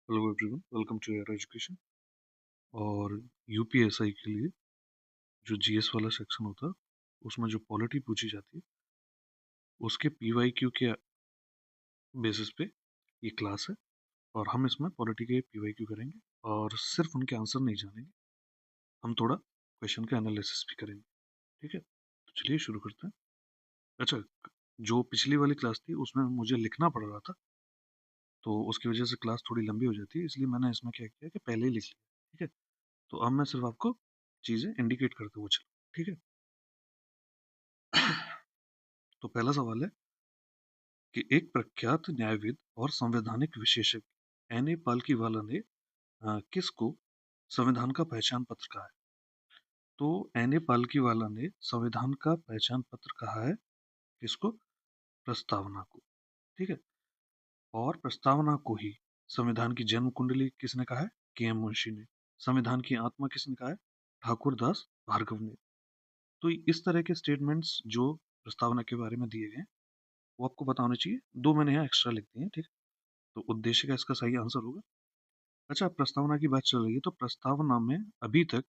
Hello everyone, welcome to your education. और UPSI के लिए जो जीएस वाला सेक्शन होता है उसमें जो पॉलिटी पूछी जाती है उसके पीवाईक्यू के बेसिस पे ये क्लास है। और हम इसमें पॉलिटी के पीवाईक्यू करेंगे और सिर्फ उनके आंसर नहीं जानेंगे, हम थोड़ा क्वेश्चन का एनालिसिस भी करेंगे। ठीक है, तो चलिए शुरू करते हैं। अच्छा, जो पिछली वाली क्लास थी उसमें मुझे लिखना पड़ रहा था, तो उसकी वजह से क्लास थोड़ी लंबी हो जाती है, इसलिए मैंने इसमें क्या किया कि पहले ही लिख लिया। ठीक है, तो अब मैं सिर्फ आपको चीज़ें इंडिकेट करते हुए चलूँ। ठीक है, तो पहला सवाल है कि एक प्रख्यात न्यायविद और संवैधानिक विशेषज्ञ एन ए पालकीवाला ने किसको संविधान का पहचान पत्र कहा है? तो एन ए पालकीवाला ने संविधान का पहचान पत्र कहा है किसको? प्रस्तावना को। ठीक है, और प्रस्तावना को ही संविधान की जन्म कुंडली किसने कहा है? के एम मुंशी ने। संविधान की आत्मा किसने कहा है? ठाकुर दास भार्गव ने। तो इस तरह के स्टेटमेंट्स जो प्रस्तावना के बारे में दिए गए हैं वो आपको पता होने चाहिए। दो मैंने यहाँ एक्स्ट्रा लिख दिए हैं। ठीक है, तो उद्देश्य का इसका सही आंसर होगा। अच्छा, प्रस्तावना की बात चल रही है तो प्रस्तावना में अभी तक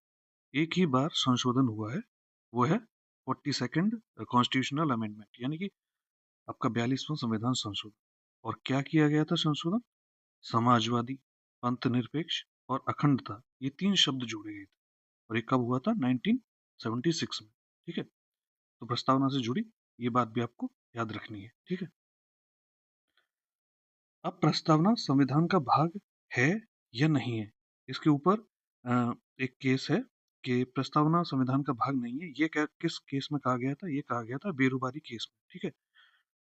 एक ही बार संशोधन हुआ है, वो है 42nd कॉन्स्टिट्यूशनल अमेंडमेंट, यानी कि आपका 42वां संविधान संशोधन। और क्या किया गया था संशोधन? समाजवादी, पंथ निरपेक्ष और अखंडता, ये तीन शब्द जोड़े गए थे। और ये कब हुआ था? 1976 में। ठीक है, तो प्रस्तावना से जुड़ी ये बात भी आपको याद रखनी है। ठीक है, अब प्रस्तावना संविधान का भाग है या नहीं है, इसके ऊपर एक केस है कि प्रस्तावना संविधान का भाग नहीं है। ये क्या किस केस में कहा गया था? ये कहा गया था बेरुबारी केस में। ठीक है,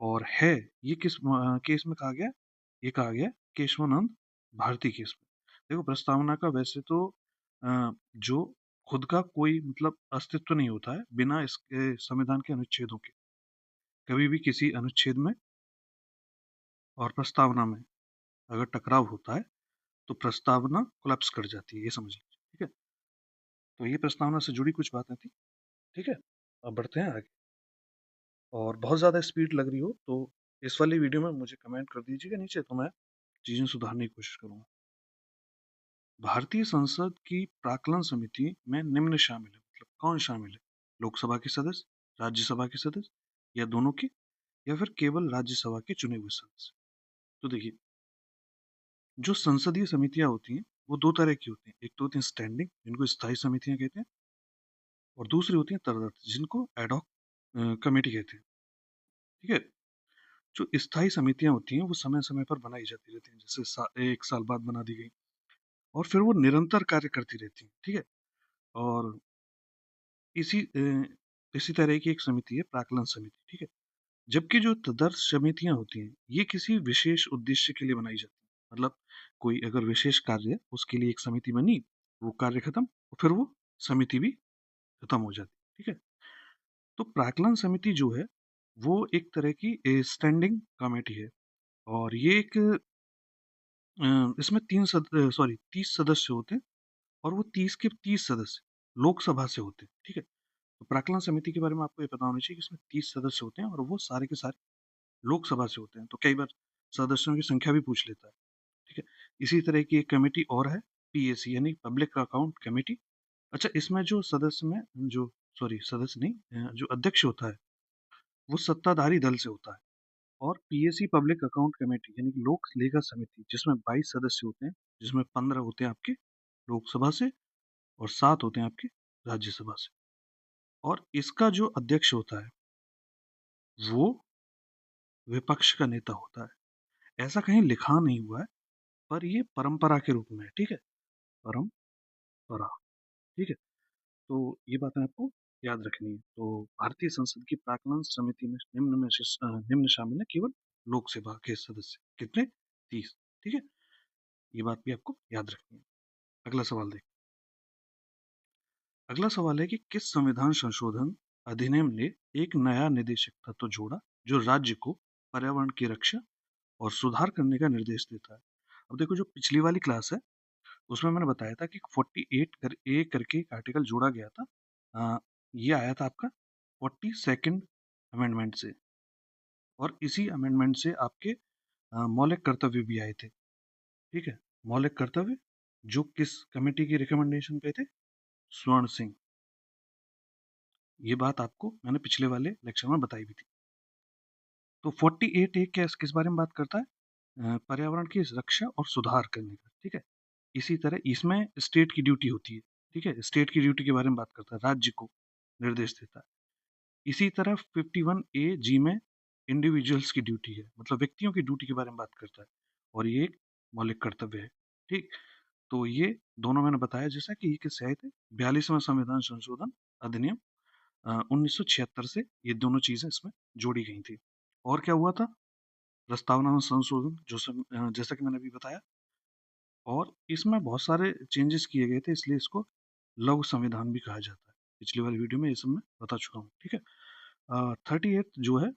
और है ये किस केस में कहा गया? ये कहा गया केशवानंद भारती केस में। देखो, प्रस्तावना का वैसे तो जो खुद का कोई मतलब अस्तित्व नहीं होता है बिना इसके संविधान के अनुच्छेदों के। कभी भी किसी अनुच्छेद में और प्रस्तावना में अगर टकराव होता है तो प्रस्तावना कोलैप्स कर जाती है, ये समझ लीजिए। ठीक है, तो ये प्रस्तावना से जुड़ी कुछ बातें थी। ठीक है, अब बढ़ते हैं आगे। और बहुत ज़्यादा स्पीड लग रही हो तो इस वाली वीडियो में मुझे कमेंट कर दीजिएगा नीचे, तो मैं चीज़ें सुधारने की कोशिश करूंगा। भारतीय संसद की प्राक्कलन समिति में निम्न शामिल है, मतलब कौन शामिल है? लोकसभा के सदस्य, राज्यसभा के सदस्य, या दोनों के, या फिर केवल राज्यसभा के चुने हुए सदस्य? तो देखिए, जो संसदीय समितियां होती हैं वो दो तरह की होती हैं। एक तो होती है स्टैंडिंग, जिनको स्थायी समितियां कहते हैं, और दूसरी होती है तदर्थ, जिनको एडॉक कमेटी कहते हैं। ठीक है, जो स्थायी समितियां होती हैं वो समय समय पर बनाई जाती रहती हैं, जैसे एक साल बाद बना दी गई, और फिर वो निरंतर कार्य करती रहती हैं। ठीक है, और इसी तरह की एक समिति है प्राक्कलन समिति। ठीक है, जबकि जो तदर्थ समितियां होती हैं ये किसी विशेष उद्देश्य के लिए बनाई जाती हैं। मतलब कोई अगर विशेष कार्य है उसके लिए एक समिति बनी, वो कार्य खत्म, और फिर वो समिति भी खत्म हो जाती है। ठीक है, तो प्राक्कलन समिति जो है वो एक तरह की स्टैंडिंग कमेटी है, और ये एक इसमें 30 सदस्य होते हैं, और वो 30 के 30 सदस्य लोकसभा से होते हैं। ठीक है, तो प्राक्कलन समिति के बारे में आपको ये पता होना चाहिए कि इसमें 30 सदस्य होते हैं और वो सारे के सारे लोकसभा से होते हैं। तो कई बार सदस्यों की संख्या भी पूछ लेता है। ठीक है, इसी तरह की एक कमेटी और है, पीएसी, यानी पब्लिक अकाउंट कमेटी। अच्छा, इसमें जो सदस्य में जो सदस्य नहीं, जो अध्यक्ष होता है वो सत्ताधारी दल से होता है। और पीएसी पब्लिक अकाउंट कमेटी यानी कि लोक लेखा समिति, जिसमें 22 सदस्य होते हैं, जिसमें 15 होते हैं आपके लोकसभा से और 7 होते हैं आपके राज्यसभा से। और इसका जो अध्यक्ष होता है वो विपक्ष का नेता होता है। ऐसा कहीं लिखा नहीं हुआ है, पर ये परंपरा के रूप में है। ठीक है, परंपरा। ठीक है, तो ये बातें आपको याद रखनी है। तो भारतीय संसद की प्राक्कलन समिति में निम्न शामिल है केवल लोकसभा के सदस्य। कितने? 30। ठीक है, ये बात भी आपको याद रखनी है। अगला सवाल देखिए। अगला सवाल है कि किस संविधान संशोधन अधिनियम ने एक नया निदेशक तत्व जोड़ा जो राज्य को पर्यावरण की रक्षा और सुधार करने का निर्देश देता है? अब देखो, जो पिछली वाली क्लास है उसमें मैंने बताया था कि 48 ए करके एक आर्टिकल जोड़ा गया था। ये आया था आपका 42nd अमेंडमेंट से, और इसी अमेंडमेंट से आपके मौलिक कर्तव्य भी आए थे। ठीक है, मौलिक कर्तव्य जो किस कमेटी की रिकमेंडेशन पे थे? स्वर्ण सिंह। ये बात आपको मैंने पिछले वाले लेक्चर में बताई भी थी। तो 48 ए किस बारे में बात करता है? पर्यावरण की रक्षा और सुधार करने का, ठीक है। इसी तरह इसमें स्टेट की ड्यूटी होती है, ठीक है। स्टेट की ड्यूटी के बारे में बात करता है, राज्य को निर्देश देता है। इसी तरह 51 ए जी में इंडिविजुअल्स की ड्यूटी है, मतलब व्यक्तियों की ड्यूटी के बारे में बात करता है, और ये एक मौलिक कर्तव्य है, ठीक। तो ये दोनों मैंने बताया जैसा कि ये किससे आए थे? 42वां संविधान संशोधन अधिनियम 1976 से ये दोनों चीजें इसमें जोड़ी गई थी। और क्या हुआ था? प्रस्तावना में संशोधन जैसा कि मैंने अभी बताया, और इसमें बहुत सारे चेंजेस किए गए थे, इसलिए इसको लघु संविधान भी कहा जाता है। पिछली वाली वीडियो में ये सब मैं बता चुका हूँ, ठीक है। 38 जो है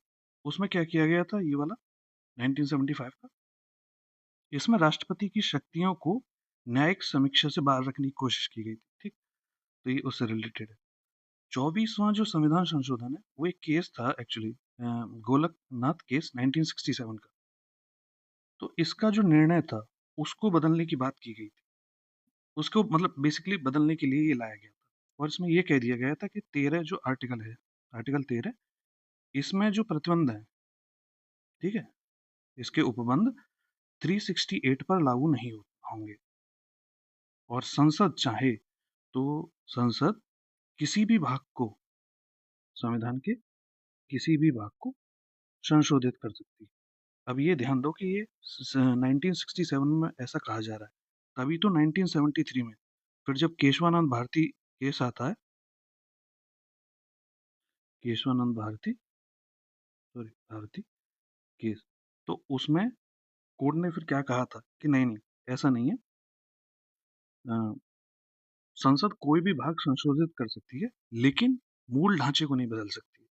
उसमें क्या किया गया था, ये वाला 1975 का, इसमें राष्ट्रपति की शक्तियों को न्यायिक समीक्षा से बाहर रखने की कोशिश की गई थी, ठीक। तो ये उससे रिलेटेड है। 24वां जो संविधान संशोधन है वो एक केस था एक्चुअली, गोलकनाथ केस 1967 का। तो इसका जो निर्णय था उसको बदलने की बात की गई थी, उसको मतलब बेसिकली बदलने के लिए ये लाया गया था। और इसमें ये कह दिया गया था कि 13 जो आर्टिकल है, आर्टिकल 13, इसमें जो प्रतिबंध है, ठीक है, इसके उपबंध 368 पर लागू नहीं होंगे। और संसद चाहे तो संसद किसी भी भाग को, संविधान के किसी भी भाग को संशोधित कर सकती है। अब ये ध्यान दो कि ये 1967 में ऐसा कहा जा रहा है, तभी तो 1973 में फिर जब केशवानंद भारती केस आता है, केशवानंद भारती, सॉरी भारती केस, तो उसमें कोर्ट ने फिर क्या कहा था कि नहीं नहीं, ऐसा नहीं है, अ, संसद कोई भी भाग संशोधित कर सकती है लेकिन मूल ढांचे को नहीं बदल सकती।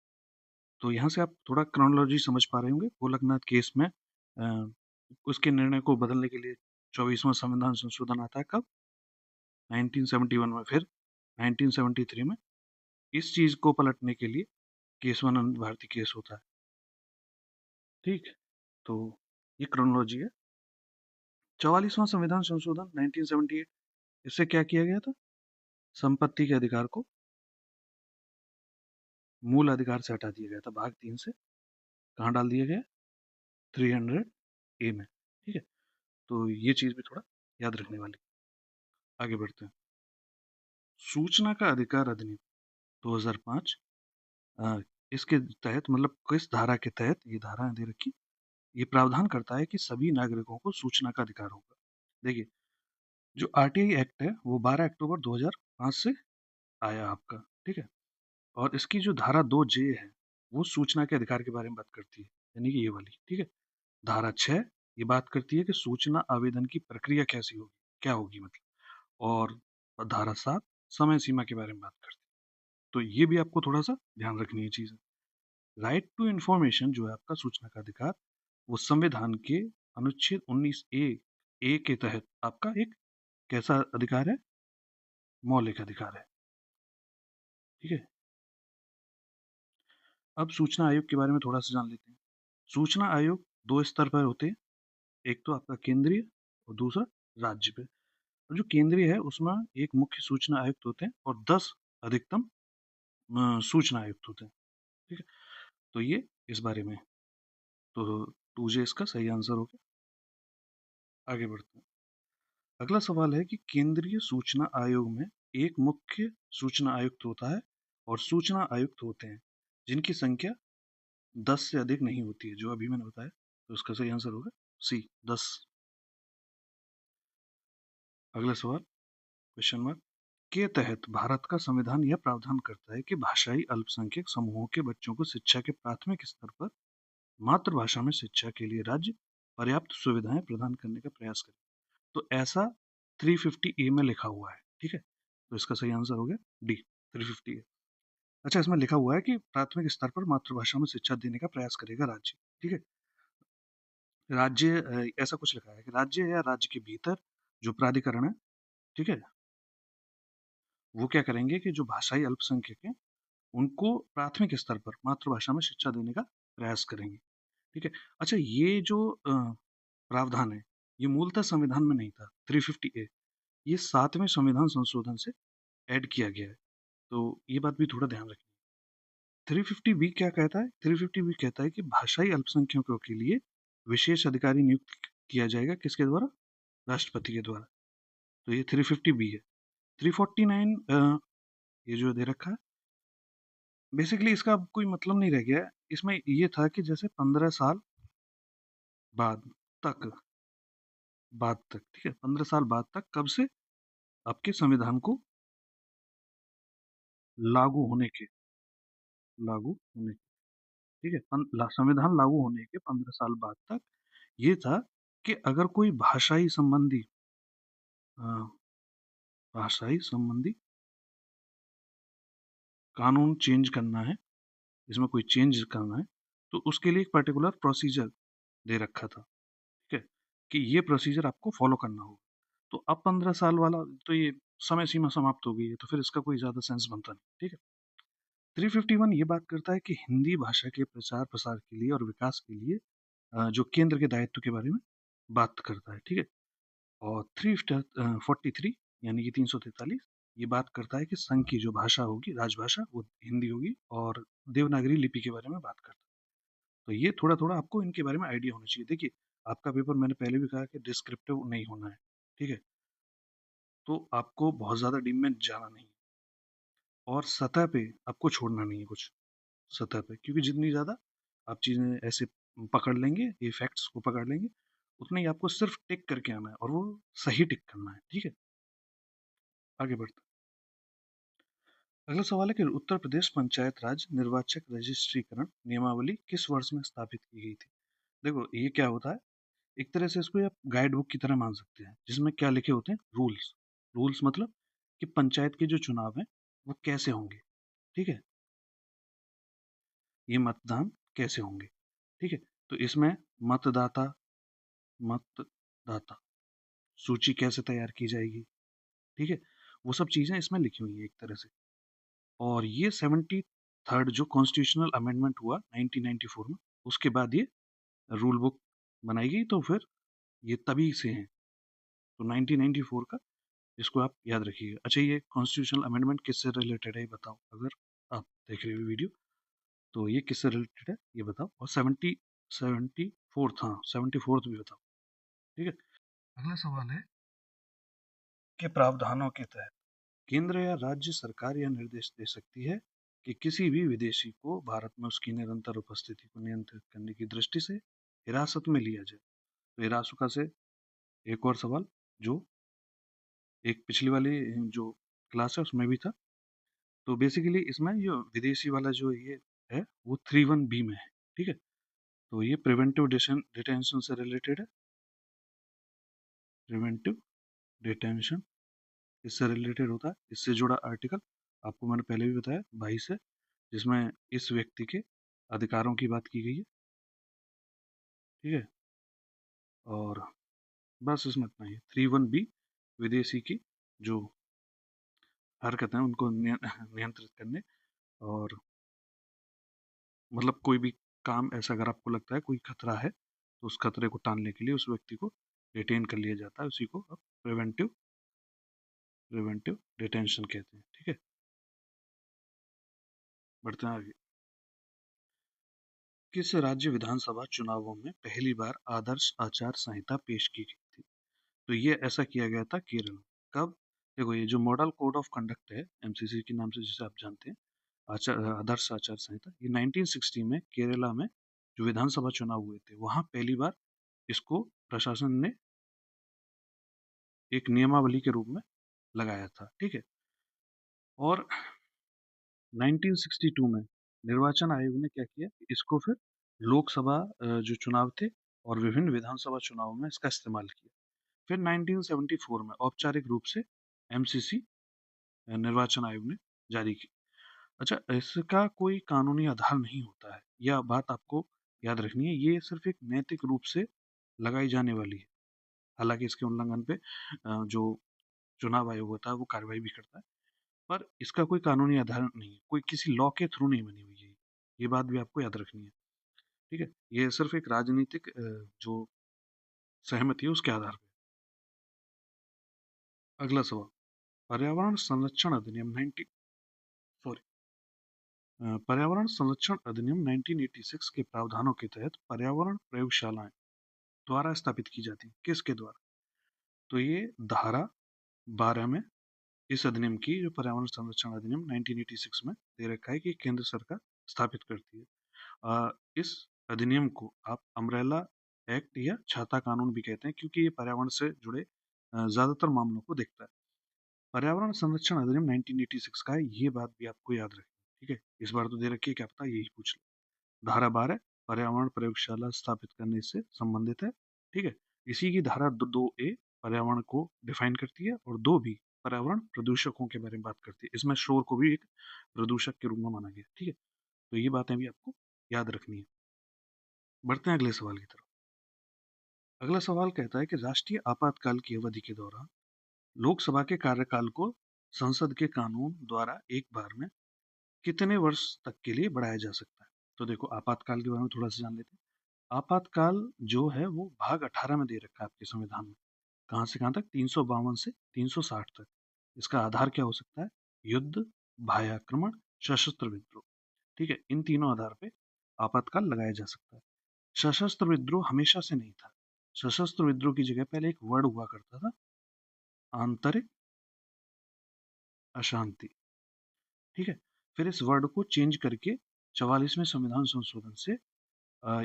तो यहाँ से आप थोड़ा क्रोनोलॉजी समझ पा रहे होंगे। गोलकनाथ केस में उसके निर्णय को बदलने के लिए 24वां संविधान संशोधन आता है कब? 1971 में। फिर 1973 में इस चीज को पलटने के लिए केशवानंद भारती केस होता है, ठीक। तो ये क्रोनोलॉजी है। 44वां संविधान संशोधन 1978, इससे क्या किया गया था? संपत्ति के अधिकार को मूल अधिकार से हटा दिया गया था, भाग 3 से कहाँ डाल दिया गया? 300 ए में, ठीक है। तो ये चीज भी थोड़ा याद रखने वाली। आगे बढ़ते हैं। सूचना का अधिकार अधिनियम 2005, अ, इसके तहत मतलब किस धारा के तहत ये धारा दे रखी, ये प्रावधान करता है कि सभी नागरिकों को सूचना का अधिकार होगा। देखिए, जो आरटीआई एक्ट है वो 12 अक्टूबर 2005 से आया आपका, ठीक है। और इसकी जो धारा 2 जे है वो सूचना के अधिकार के बारे में बात करती है, यानी कि ये वाली, ठीक है। धारा 6 ये बात करती है कि सूचना आवेदन की प्रक्रिया कैसी होगी, क्या होगी मतलब। और धारा 7 समय सीमा के बारे में बात करती है। तो ये भी आपको थोड़ा सा ध्यान रखनी है चीजें। राइट टू इंफॉर्मेशन जो है आपका सूचना का अधिकार, वो संविधान के अनुच्छेद 19 ए के तहत आपका एक कैसा अधिकार है? मौलिक अधिकार है, ठीक है। अब सूचना आयोग के बारे में थोड़ा सा जान लेते हैं। सूचना आयोग दो स्तर पर होते हैं, एक तो आपका केंद्रीय और दूसरा राज्य पे। और जो केंद्रीय है उसमें एक मुख्य सूचना आयुक्त होते हैं और 10 अधिकतम सूचना आयुक्त होते हैं, ठीक है। तो ये इस बारे में, तो 2 जे इसका सही आंसर हो गया। आगे बढ़ते हैं। अगला सवाल है कि केंद्रीय सूचना आयोग में एक मुख्य सूचना आयुक्त होता है और सूचना आयुक्त होते हैं जिनकी संख्या 10 से अधिक नहीं होती है, जो अभी मैंने बताया। तो इसका सही आंसर होगा सी, 10। अगला सवाल, क्वेश्चन मार्क, के तहत भारत का संविधान यह प्रावधान करता है कि भाषाई अल्पसंख्यक समूहों के बच्चों को शिक्षा के प्राथमिक स्तर पर मातृभाषा में शिक्षा के लिए राज्य पर्याप्त सुविधाएं प्रदान करने का प्रयास करे। तो ऐसा 350 ए में लिखा हुआ है, ठीक है। तो इसका सही आंसर हो गया डी, 350 ए। अच्छा, इसमें लिखा हुआ है कि प्राथमिक स्तर पर मातृभाषा में शिक्षा देने का प्रयास करेगा राज्य, ठीक है। राज्य ऐसा कुछ लिखा है कि राज्य या राज्य के भीतर जो प्राधिकरण है, ठीक है, वो क्या करेंगे कि जो भाषाई अल्पसंख्यक हैं उनको प्राथमिक स्तर पर मातृभाषा में शिक्षा देने का प्रयास करेंगे, ठीक है। अच्छा, ये जो प्रावधान है ये मूलतः संविधान में नहीं था। 350A ये 7वें संविधान संशोधन से ऐड किया गया है, तो ये बात भी थोड़ा ध्यान रखिए। 350B क्या कहता है? 350B कहता है कि भाषाई अल्पसंख्यकों के लिए विशेष अधिकारी नियुक्त किया जाएगा, किसके द्वारा? राष्ट्रपति के द्वारा। तो ये 350B है। 349 ये जो दे रखा है, बेसिकली इसका अब कोई मतलब नहीं रह गया है। इसमें ये था कि जैसे 15 साल बाद तक ठीक है, 15 साल बाद तक, कब से? आपके संविधान को लागू होने के लागू होने के, ठीक है, संविधान लागू होने के 15 साल बाद तक ये था कि अगर कोई अ, भाषाई संबंधी कानून चेंज करना है, इसमें कोई चेंज करना है, तो उसके लिए एक पर्टिकुलर प्रोसीजर दे रखा था, ठीक है, कि ये प्रोसीजर आपको फॉलो करना होगा। तो अब 15 साल वाला, तो ये समय सीमा समाप्त हो गई है, तो फिर इसका कोई ज्यादा सेंस बनता नहीं, ठीक है। 351 ये बात करता है कि हिंदी भाषा के प्रचार प्रसार के लिए और विकास के लिए जो केंद्र के दायित्व के बारे में बात करता है, ठीक है। और 343 यानी कि 343 ये बात करता है कि संघ की जो भाषा होगी, राजभाषा, वो हिंदी होगी, और देवनागरी लिपि के बारे में बात करता है। तो ये थोड़ा थोड़ा आपको इनके बारे में आइडिया होना चाहिए। देखिए, आपका पेपर मैंने पहले भी कहा कि डिस्क्रिप्टिव नहीं होना है, ठीक है, तो आपको बहुत ज्यादा डीप में जाना नहीं है, और सतह पे आपको छोड़ना नहीं है कुछ, सतह पे, क्योंकि जितनी ज़्यादा आप चीज़ें ऐसे पकड़ लेंगे, ये फैक्ट्स को पकड़ लेंगे, उतना ही आपको सिर्फ टिक करके आना है, और वो सही टिक करना है, ठीक है। आगे बढ़ते हैं। अगला सवाल है कि उत्तर प्रदेश पंचायत राज निर्वाचक रजिस्ट्रीकरण नियमावली किस वर्ष में स्थापित की गई थी? देखो, ये क्या होता है, एक तरह से इसको आप गाइड बुक की तरह मान सकते हैं, जिसमें क्या लिखे होते हैं? रूल्स। रूल्स मतलब कि पंचायत के जो चुनाव हैं वो कैसे होंगे, ठीक है, ये मतदान कैसे होंगे, ठीक है। तो इसमें मतदाता मतदाता सूची कैसे तैयार की जाएगी, ठीक है, वो सब चीजें इसमें लिखी हुई है एक तरह से। और ये 73rd जो कॉन्स्टिट्यूशनल अमेंडमेंट हुआ 1994 में, उसके बाद ये रूल बुक बनाई गई, तो फिर ये तभी से है, तो 1994 का इसको आप याद रखिएगा। अच्छा, ये कॉन्स्टिट्यूशनल अमेंडमेंट किससे रिलेटेड है ये बताओ, अगर आप देख रहे हो वीडियो, तो ये किससे रिलेटेड है ये बताओ, और 74th, हाँ 74th भी बताओ, ठीक है। अगला सवाल है के प्रावधानों के तहत केंद्र या राज्य सरकार यह निर्देश दे सकती है कि किसी भी विदेशी को भारत में उसकी निरंतर उपस्थिति को नियंत्रित करने की दृष्टि से हिरासत में लिया जाए। तो हिरासुका से एक और सवाल, जो एक पिछली वाली जो क्लास है उसमें भी था। तो बेसिकली इसमें जो विदेशी वाला जो ये है वो 31B में है, ठीक है। तो ये प्रिवेंटिव डिटेंशन से रिलेटेड है, प्रिवेंटिव डिटेंशन इससे रिलेटेड होता है, इससे जुड़ा आर्टिकल आपको मैंने पहले भी बताया 22 है, जिसमें इस व्यक्ति के अधिकारों की बात की गई है, ठीक है। और बस इसमें इतना ही। 31B विदेशी की जो हरकत है उनको नियंत्रित करने, और मतलब कोई भी काम ऐसा अगर आपको लगता है कोई खतरा है, तो उस खतरे को टालने के लिए उस व्यक्ति को डिटेन कर लिया जाता है, उसी को अब प्रिवेंटिव डिटेंशन कहते हैं, ठीक है। बढ़ते हैं आगे। किस राज्य विधानसभा चुनावों में पहली बार आदर्श आचार संहिता पेश की गई थी? तो ये ऐसा किया गया था केरल में। कब? देखो, ये जो मॉडल कोड ऑफ कंडक्ट है, एमसीसी के नाम से जिसे आप जानते हैं, आदर्श आचार संहिता, ये 1960 में केरला में जो विधानसभा चुनाव हुए थे, वहां पहली बार इसको प्रशासन ने एक नियमावली के रूप में लगाया था, ठीक है। और 1962 में निर्वाचन आयोग ने क्या किया, इसको फिर लोकसभा जो चुनाव थे और विभिन्न विधानसभा चुनावों में इसका इस्तेमाल किया। फिर 1974 में औपचारिक रूप से एमसीसी निर्वाचन आयोग ने जारी की। अच्छा, इसका कोई कानूनी आधार नहीं होता है, यह बात आपको याद रखनी है। ये सिर्फ एक नैतिक रूप से लगाई जाने वाली है, हालांकि इसके उल्लंघन पे जो चुनाव आयोग होता है वो कार्रवाई भी करता है, पर इसका कोई कानूनी आधार नहीं है, कोई किसी लॉ के थ्रू नहीं बनी हुई है, ये बात भी आपको याद रखनी है, ठीक है। ये सिर्फ एक राजनीतिक जो सहमति है उसके आधार पर। अगला सवाल, पर्यावरण संरक्षण अधिनियम 90 सॉरी पर्यावरण संरक्षण अधिनियम 1986 के प्रावधानों के तहत पर्यावरण प्रयोगशालाएं द्वारा स्थापित की जाती हैं, किसके द्वारा? तो ये धारा 12 में इस अधिनियम की, जो पर्यावरण संरक्षण अधिनियम 1986 में दे रखा है कि केंद्र सरकार स्थापित करती है। इस अधिनियम को आप अम्ब्रेला एक्ट या छाता कानून भी कहते हैं, क्योंकि ये पर्यावरण से जुड़े ज्यादातर मामलों को देखता है। पर्यावरण संरक्षण अधिनियम 1986 का है, ये बात भी आपको याद रखनी है, ठीक है? इस बार तो दे रखी है, क्या पता यही पूछ ले। धारा 12 पर्यावरण प्रयोगशाला स्थापित करने से संबंधित है, ठीक है? इसी की धारा 2A पर्यावरण को डिफाइन करती है, और 2B पर्यावरण प्रदूषकों के बारे में बात करती है। इसमें शोर को भी एक प्रदूषक के रूप में माना गया, ठीक है? तो ये बातें भी आपको याद रखनी है। बढ़ते हैं अगले सवाल की तरफ। अगला सवाल कहता है कि राष्ट्रीय आपातकाल की अवधि के दौरान लोकसभा के कार्यकाल को संसद के कानून द्वारा एक बार में कितने वर्ष तक के लिए बढ़ाया जा सकता है? तो देखो, आपातकाल के बारे में थोड़ा सा जान लेते हैं। आपातकाल जो है वो भाग 18 में दे रखा है आपके संविधान में। कहाँ से कहाँ तक? 352 से 360 तक। इसका आधार क्या हो सकता है? युद्ध, बाह्य आक्रमण, सशस्त्र विद्रोह, ठीक है? इन तीनों आधार पे आपातकाल लगाया जा सकता है। सशस्त्र विद्रोह हमेशा से नहीं था। सशस्त्र विद्रोह की जगह पहले एक वर्ड हुआ करता था, आंतरिक अशांति, ठीक है? फिर इस वर्ड को चेंज करके 44वें संविधान संशोधन से अ,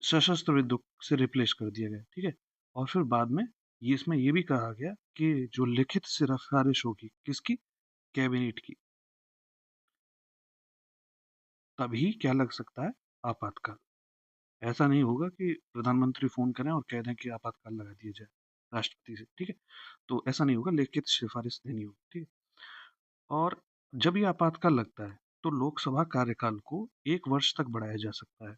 सशस्त्र विद्रोह से रिप्लेस कर दिया गया, ठीक है? और फिर बाद में ये इसमें ये भी कहा गया कि जो लिखित सिफारिश होगी, किसकी? कैबिनेट की, तभी क्या लग सकता है? आपातकाल। ऐसा नहीं होगा कि प्रधानमंत्री फोन करें और कह दें कि आपातकाल लगा दिया जाए राष्ट्रपति से, ठीक है? तो ऐसा नहीं होगा, लिखित सिफारिश देनी होगी, ठीक है? और जब ये आपातकाल लगता है तो लोकसभा कार्यकाल को 1 वर्ष तक बढ़ाया जा सकता है।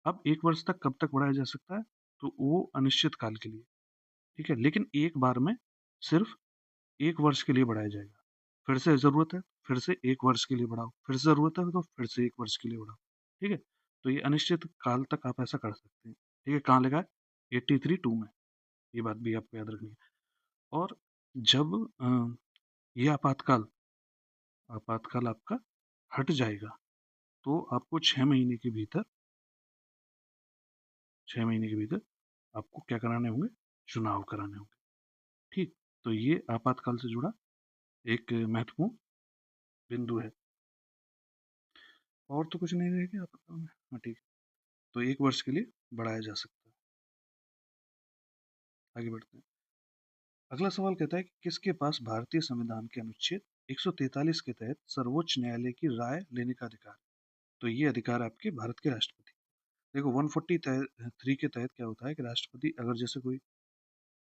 अब 1 वर्ष तक कब तक बढ़ाया जा सकता है? तो वो अनिश्चित काल के लिए, ठीक है? लेकिन एक बार में सिर्फ 1 वर्ष के लिए बढ़ाया जाएगा। फिर से जरूरत है, फिर से 1 वर्ष के लिए बढ़ाओ, फिर से जरूरत है तो फिर से 1 वर्ष के लिए बढ़ाओ, ठीक है? तो ये अनिश्चित काल तक आप ऐसा कर सकते हैं, ठीक है? कहाँ लिखा है? 83(2) में। ये बात भी आपको याद रखनी है। और जब ये आपातकाल आपातकाल आपका हट जाएगा तो आपको 6 महीने के भीतर आपको क्या कराने होंगे? चुनाव कराने होंगे, ठीक? तो ये आपातकाल से जुड़ा एक महत्वपूर्ण बिंदु है। और तो कुछ नहीं रहेगा आपातकाल में, हाँ ठीक है। तो 1 वर्ष के लिए बढ़ाया जा सकता है। आगे बढ़ते हैं। अगला सवाल कहता है कि किसके पास भारतीय संविधान के अनुच्छेद 143 के तहत सर्वोच्च न्यायालय की राय लेने का अधिकार? तो ये अधिकार आपके भारत के राष्ट्रपति। देखो, 143 के तहत क्या होता है कि राष्ट्रपति अगर जैसे कोई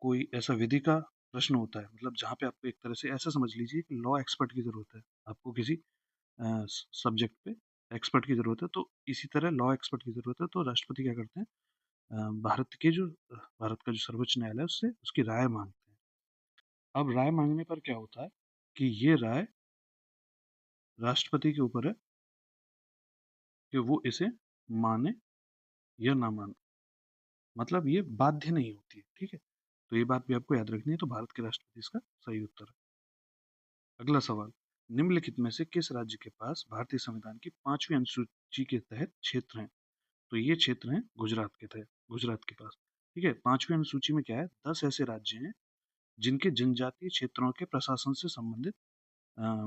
कोई ऐसा विधि का प्रश्न होता है, मतलब जहाँ पे आपको एक तरह से ऐसा समझ लीजिए कि लॉ एक्सपर्ट की जरूरत है, आपको किसी सब्जेक्ट पे एक्सपर्ट की जरूरत है, तो इसी तरह लॉ एक्सपर्ट की जरूरत है, तो राष्ट्रपति क्या करते हैं? भारत का जो सर्वोच्च न्यायालय है उससे उसकी राय मांगते हैं। अब राय मांगने पर क्या होता है कि ये राय राष्ट्रपति के ऊपर है कि वो इसे माने या ना माने, मतलब ये बाध्य नहीं होती है, ठीक है? तो ये बात भी आपको याद रखनी है। तो भारत के राष्ट्रपति इसका सही उत्तर है। अगला सवाल, निम्नलिखित में से किस राज्य के पास भारतीय संविधान की 5वीं अनुसूची के तहत क्षेत्र हैं? तो ये क्षेत्र हैं गुजरात के तहत, गुजरात के पास, ठीक है? 5वीं अनुसूची में क्या है? 10 ऐसे राज्य हैं जिनके जनजातीय क्षेत्रों के प्रशासन से संबंधित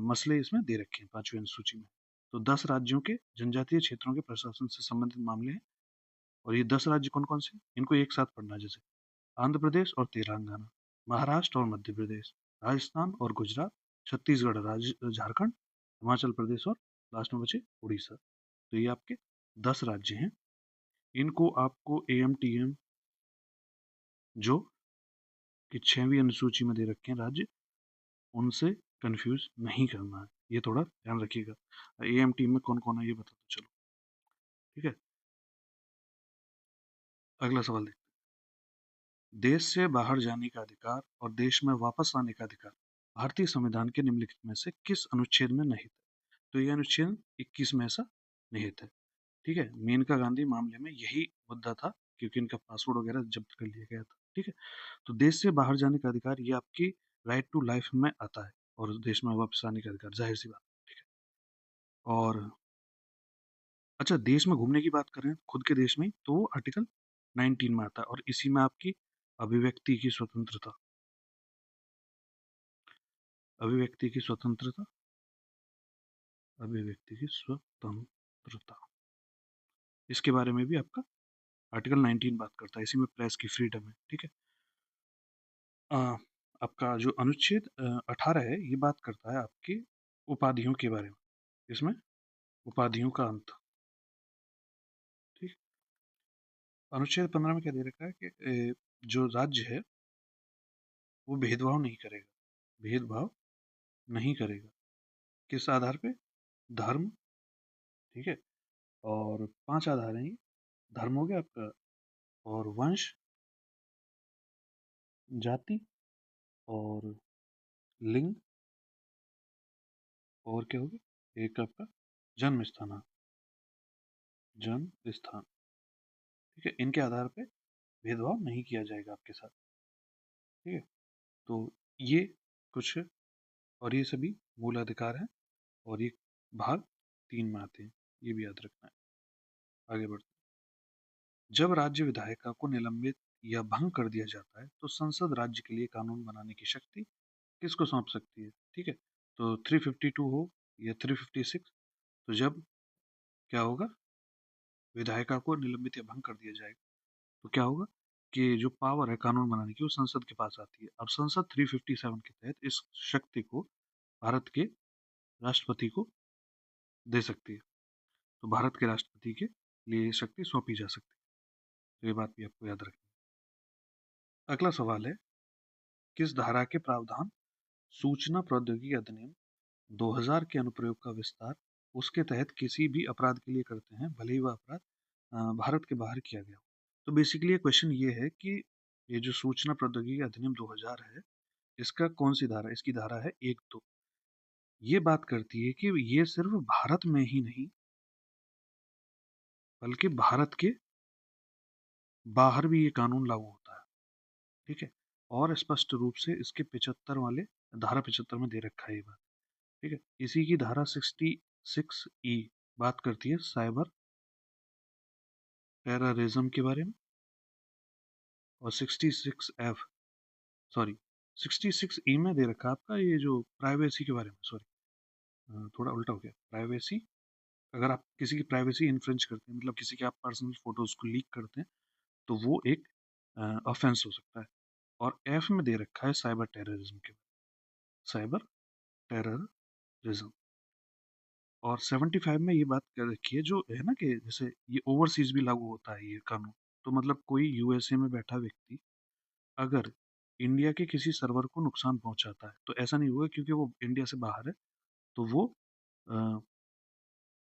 मसले इसमें दे रखे हैं 5वीं अनुसूची में। तो 10 राज्यों के जनजातीय क्षेत्रों के प्रशासन से संबंधित मामले हैं। और ये 10 राज्य कौन कौन से? इनको एक साथ पढ़ना, जैसे आंध्र प्रदेश और तेलंगाना, महाराष्ट्र और मध्य प्रदेश, राजस्थान और गुजरात, छत्तीसगढ़, झारखंड, हिमाचल प्रदेश और लास्ट में बचे उड़ीसा। तो ये आपके 10 राज्य हैं। इनको आपको AMTM जो कि 6वीं अनुसूची में दे रखे हैं राज्य, उनसे कंफ्यूज नहीं करना है, ये थोड़ा ध्यान रखिएगा। AMTM में कौन कौन है ये बता दो, चलो, ठीक है? अगला सवाल देखते हैं। देश से बाहर जाने का अधिकार और देश में वापस आने का अधिकार भारतीय संविधान के निम्नलिखित में से किस अनुच्छेद में निहित है? तो ये अनुच्छेद 21 में ऐसा निहित है, ठीक है? मेनका गांधी मामले में यही मुद्दा था, क्योंकि इनका पासपोर्ट वगैरह जब्त कर लिया गया था। ठीक है। तो देश से बाहर जाने का अधिकार ये आपकी राइट टू लाइफ में आता है, और देश में वापस आने का अधिकार, जाहिर सी बात, ठीक है। और अच्छा, देश में घूमने की बात करें खुद के देश में, तो वो आर्टिकल 19 में आता है, और इसी में आपकी अभिव्यक्ति की स्वतंत्रता, अभिव्यक्ति की स्वतंत्रता, अभिव्यक्ति की स्वतंत्रता, इसके बारे में भी आपका आर्टिकल 19 बात करता है। इसी में प्रेस की फ्रीडम है, ठीक है। अ, आपका जो अनुच्छेद 18 है, ये बात करता है आपकी उपाधियों के बारे में। इसमें उपाधियों का अंत, ठीक। अनुच्छेद 15 में क्या दे रखा है कि जो राज्य है वो भेदभाव नहीं करेगा, भेदभाव नहीं करेगा। किस आधार पे? धर्म, ठीक है। और 5 आधार हैं ये। धर्म हो गया आपका, और वंश, जाति, और लिंग, और क्या हो गया, एक आपका जन्म स्थान, हाँ, जन्म स्थान, ठीक है। इनके आधार पे भेदभाव नहीं किया जाएगा आपके साथ, ठीक है। तो ये कुछ, और ये सभी मूल अधिकार हैं, और ये भाग 3 में आते हैं, ये भी याद रखना है। आगे बढ़ते हैं। जब राज्य विधायिका को निलंबित या भंग कर दिया जाता है, तो संसद राज्य के लिए कानून बनाने की शक्ति किसको सौंप सकती है, ठीक है। तो 352 हो या 356, तो जब क्या होगा, विधायिका को निलंबित या भंग कर दिया जाएगा, तो क्या होगा कि जो पावर है कानून बनाने की, वो संसद के पास आती है। अब संसद 357 के तहत इस शक्ति को भारत के राष्ट्रपति को दे सकती है। तो भारत के राष्ट्रपति के लिए ये शक्ति सौंपी जा सकती है। तो ये बात भी आपको याद रखनी है। अगला सवाल है, किस धारा के प्रावधान सूचना प्रौद्योगिकी अधिनियम 2000 के अनुप्रयोग का विस्तार उसके तहत किसी भी अपराध के लिए करते हैं, भले ही वह अपराध भारत के बाहर किया गया हो। तो बेसिकली क्वेश्चन ये है कि ये जो सूचना प्रौद्योगिकी अधिनियम 2000 है, इसका कौन सी धारा, इसकी धारा है 1-2। ये बात करती है कि ये सिर्फ भारत में ही नहीं, बल्कि भारत के बाहर भी ये कानून लागू होता है, ठीक है। और स्पष्ट रूप से इसके 75 वाले, धारा 75 में दे रखा है ये बात, ठीक है। इसी की धारा 66E बात करती है साइबर टेररिज्म के बारे में, और 66F, सॉरी 66E में दे रखा है आपका ये जो प्राइवेसी के बारे में, सॉरी थोड़ा उल्टा हो गया, प्राइवेसी। अगर आप किसी की प्राइवेसी इन्फ्रिंज करते हैं, मतलब किसी के आप पर्सनल फोटोज को लीक करते हैं, तो वो एक ऑफेंस हो सकता है। और एफ में दे रखा है साइबर टेररिज्म के बारे में, साइबर टेररिज्म। और 75 में ये बात कर रखी है जो है ना, कि जैसे ये ओवरसीज भी लागू होता है ये कानून। तो मतलब कोई यूएसए में बैठा व्यक्ति अगर इंडिया के किसी सर्वर को नुकसान पहुंचाता है, तो ऐसा नहीं होगा क्योंकि वो इंडिया से बाहर है तो वो अ,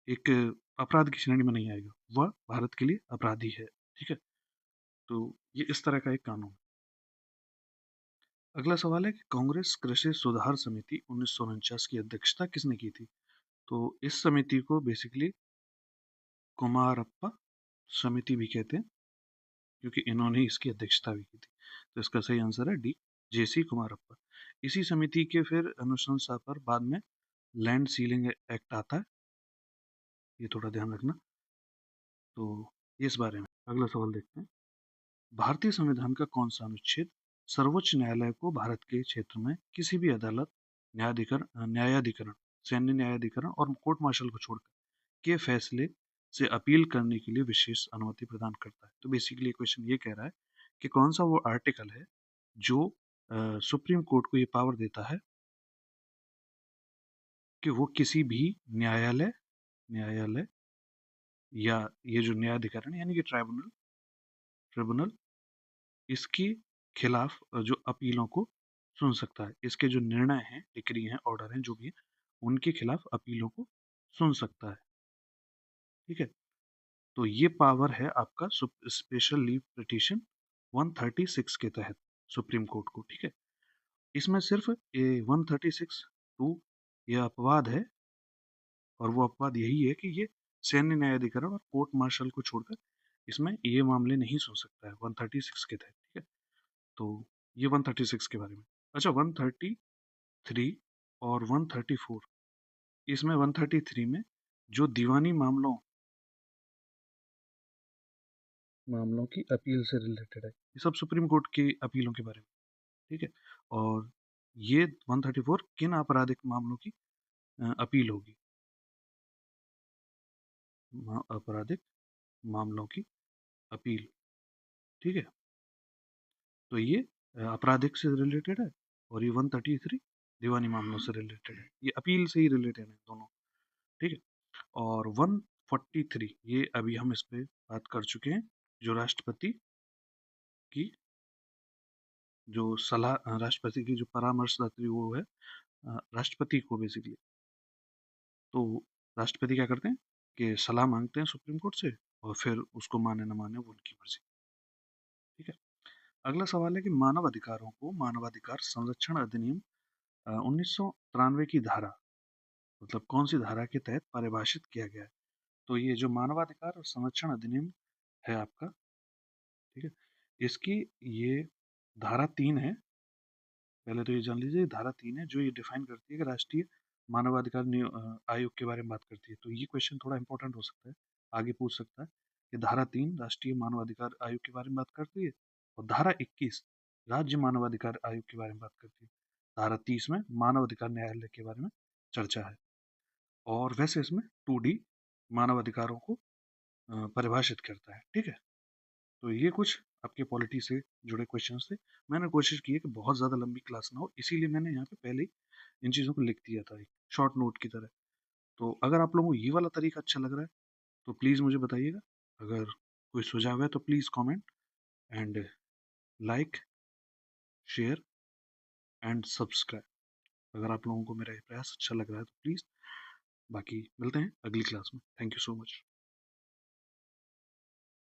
एक अपराध की श्रेणी में नहीं आएगा, वह भारत के लिए अपराधी है, ठीक है। तो ये इस तरह का एक कानून है। अगला सवाल है कि कांग्रेस कृषि सुधार समिति 1949 की अध्यक्षता किसने की थी? तो इस समिति को बेसिकली कुमारप्पा समिति भी कहते हैं, क्योंकि इन्होंने इसकी अध्यक्षता भी की थी। तो इसका सही आंसर है डी, जेसी कुमारप्पा। इसी समिति के फिर अनुशंसा पर बाद में लैंड सीलिंग एक्ट आता है, ये थोड़ा ध्यान रखना। तो इस बारे में अगला सवाल देखते हैं। भारतीय संविधान का कौन सा अनुच्छेद सर्वोच्च न्यायालय को भारत के क्षेत्र में किसी भी अदालत, न्यायाधिकरण, सैन्य न्यायाधिकरण और कोर्ट मार्शल को छोड़कर के फैसले से अपील करने के लिए विशेष अनुमति प्रदान करता है? तो बेसिकली क्वेश्चन ये कह रहा है कि कौन सा वो आर्टिकल है जो सुप्रीम कोर्ट को ये पावर देता है कि वो किसी भी न्यायालय, न्यायालय या ये जो न्यायाधिकरण यानी कि ट्राइब्यूनल, ट्रिब्यूनल, इसके खिलाफ जो अपीलों को सुन सकता है। इसके जो निर्णय हैं, डिक्री हैं, ऑर्डर हैं, जो भी है, उनके खिलाफ अपीलों को सुन सकता है, ठीक है। तो ये पावर है आपका स्पेशल लीव पिटीशन 136 के तहत सुप्रीम कोर्ट को, ठीक है। इसमें सिर्फ 136(2) यह अपवाद है, और वो अपवाद यही है कि ये सैन्य न्यायाधिकरण और कोर्ट मार्शल को छोड़कर इसमें ये मामले नहीं सुन सकता है 136 के तहत, ठीक है। तो ये 136 के बारे में। अच्छा, 133 और 134, इसमें 133 में जो दीवानी मामलों की अपील से रिलेटेड है, ये सब सुप्रीम कोर्ट की अपीलों के बारे में, ठीक है। और ये 134 किन आपराधिक मामलों की अपील होगी, आपराधिक मामलों की अपील, ठीक है। तो ये आपराधिक से रिलेटेड है, और ये 133 दीवानी मामलों से रिलेटेड है, ये अपील से ही रिलेटेड है दोनों, ठीक है। और 143, ये अभी हम इस पे बात कर चुके हैं, जो राष्ट्रपति की जो सलाह, राष्ट्रपति की जो परामर्शदात्री वो है राष्ट्रपति को बेसिकली, तो राष्ट्रपति क्या करते हैं कि सलाह मांगते हैं सुप्रीम कोर्ट से, और फिर उसको माने ना माने वो उनकी मर्जी, ठीक है। अगला सवाल है कि मानव अधिकारों को मानवाधिकार संरक्षण अधिनियम 1993 की धारा, मतलब कौन सी धारा के तहत परिभाषित किया गया है। तो ये जो मानवाधिकार और संरक्षण अधिनियम है आपका, ठीक है, इसकी ये धारा 3 है। पहले तो ये जान लीजिए, धारा 3 है जो ये डिफाइन करती है कि राष्ट्रीय मानवाधिकार आयोग के बारे में बात करती है। तो ये क्वेश्चन थोड़ा इंपॉर्टेंट हो सकता है, आगे पूछ सकता है कि धारा 3 राष्ट्रीय मानवाधिकार आयोग के बारे में बात करती है, और धारा 21 राज्य मानवाधिकार आयोग के बारे में बात करती है। धारा 30 में मानवाधिकार न्यायालय के बारे में चर्चा है। और वैसे इसमें 2D मानवाधिकारों को परिभाषित करता है, ठीक है। तो ये कुछ आपके पॉलिटी से जुड़े क्वेश्चंस थे। मैंने कोशिश की है कि बहुत ज़्यादा लंबी क्लास ना हो, इसीलिए मैंने यहाँ पे पहले ही इन चीज़ों को लिख दिया था एक शॉर्ट नोट की तरह। तो अगर आप लोगों को ये वाला तरीका अच्छा लग रहा है तो प्लीज़ मुझे बताइएगा। अगर कोई सुझाव है तो please comment and like, share and subscribe. अगर आप लोगों को मेरा ये प्रयास अच्छा लग रहा है तो प्लीज़। बाकी मिलते हैं अगली क्लास में। Thank you so much.